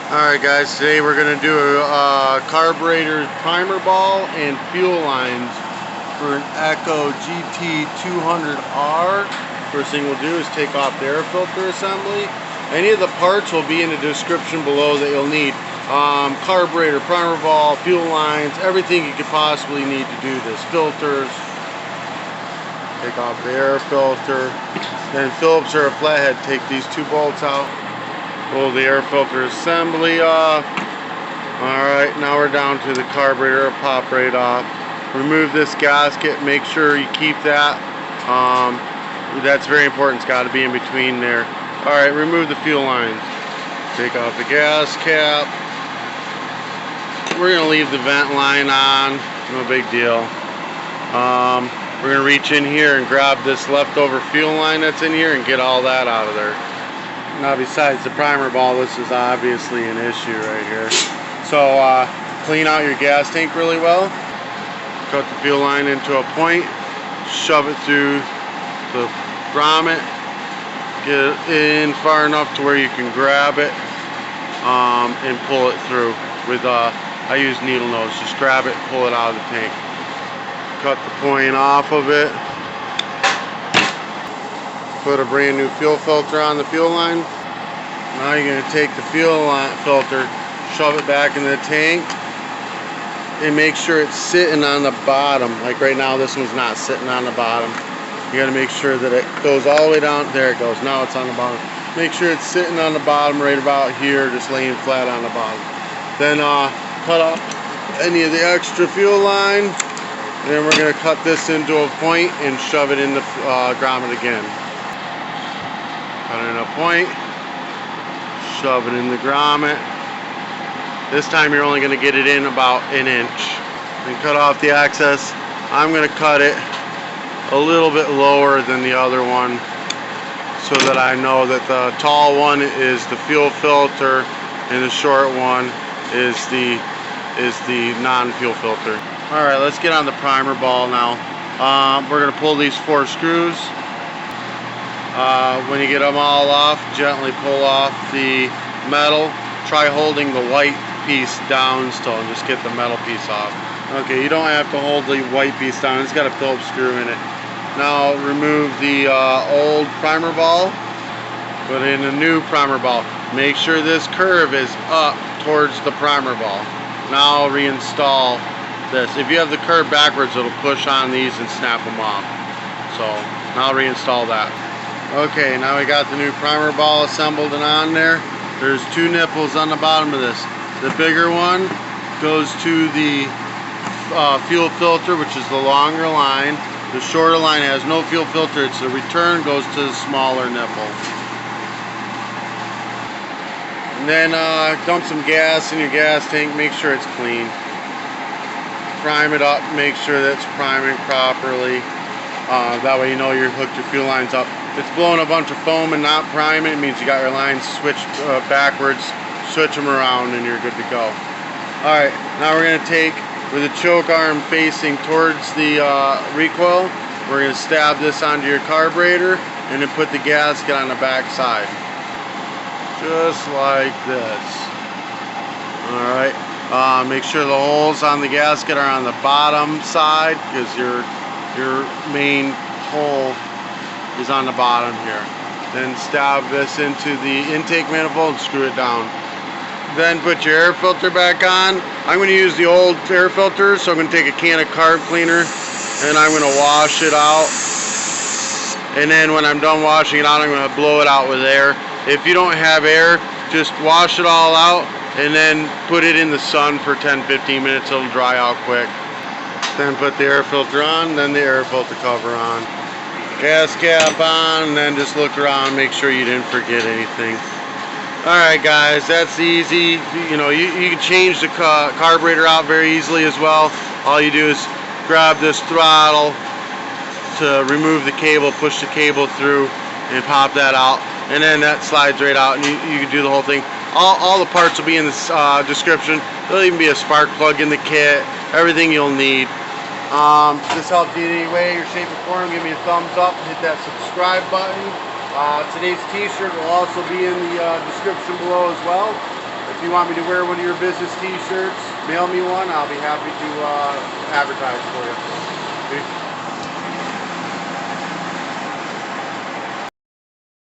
Alright guys, today we're going to do a carburetor primer ball and fuel lines for an Echo gt200r. First thing we'll do is take off the air filter assembly. Any of the parts will be in the description below that you'll need. Carburetor, primer ball, fuel lines, everything you could possibly need to do this. Filters. Take off the air filter. Then Phillips or a flathead, take these two bolts out. Pull the air filter assembly off. Alright, now we're down to the carburetor. It'll pop right off. Remove this gasket. Make sure you keep that. That's very important. It's got to be in between there. Alright, remove the fuel lines. Take off the gas cap. We're going to leave the vent line on. No big deal. We're going to reach in here and grab this leftover fuel line that's in here and get all that out of there. Now, besides the primer ball, this is obviously an issue right here. So clean out your gas tank really well. Cut the fuel line into a point. Shove it through the grommet. Get it in far enough to where you can grab it and pull it through. With I use needle nose. Just grab it, pull it out of the tank. Cut the point off of it. Put a brand new fuel filter on the fuel line. Now you're going to take the fuel filter, shove it back in the tank, and make sure it's sitting on the bottom. Like right now, this one's not sitting on the bottom. You got to make sure that it goes all the way down. There it goes. Now it's on the bottom. Make sure it's sitting on the bottom right about here, just laying flat on the bottom. Then cut off any of the extra fuel line. And then we're going to cut this into a point and shove it in the grommet again. Cut it in a point, shove it in the grommet. This time you're only going to get it in about an inch. Then cut off the excess. I'm going to cut it a little bit lower than the other one so that I know that the tall one is the fuel filter and the short one is the non-fuel filter. Alright, let's get on the primer ball now. We're going to pull these 4 screws. When you get them all off, gently pull off the metal. Try holding the white piece down still and just get the metal piece off. Okay, you don't have to hold the white piece down. It's got a Phillips screw in it. Now remove the old primer ball. Put in a new primer ball. Make sure this curve is up towards the primer ball. Now reinstall this. If you have the curve backwards, it'll push on these and snap them off. So now reinstall that. Okay, now we got the new primer ball assembled and on there. There's 2 nipples on the bottom of this. The bigger one goes to the fuel filter, which is the longer line. The shorter line has no fuel filter. It's the return goes to the smaller nipple. And then dump some gas in your gas tank. Make sure it's clean. Prime it up. Make sure that it's priming properly. That way you know you hooked your fuel lines up. If it's blowing a bunch of foam and not priming, it means you got your lines switched backwards. Switch them around and you're good to go. Alright, now we're going to take, with the choke arm facing towards the recoil, we're going to stab this onto your carburetor and then put the gasket on the back side. Just like this. Alright, make sure the holes on the gasket are on the bottom side because your main hole is on the bottom here. Then stab this into the intake manifold and screw it down. Then put your air filter back on. I'm going to use the old air filter, so I'm going to take a can of carb cleaner and I'm going to wash it out. And then when I'm done washing it out, I'm going to blow it out with air. If you don't have air, just wash it all out and then put it in the sun for 10-15 minutes. It'll dry out quick. Then put the air filter on, then the air filter cover on. Gas cap on, and then just look around, make sure you didn't forget anything. Alright guys, that's easy. You know, you can change the carburetor out very easily as well. All you do is grab this throttle to remove the cable, push the cable through, and pop that out. And then that slides right out, and you can do the whole thing. All the parts will be in the description. There'll even be a spark plug in the kit, everything you'll need. If this helped you in any way, your shape or form, give me a thumbs up, hit that subscribe button. Today's t-shirt will also be in the description below as well. if you want me to wear one of your business t-shirts, mail me one. I'll be happy to advertise for you.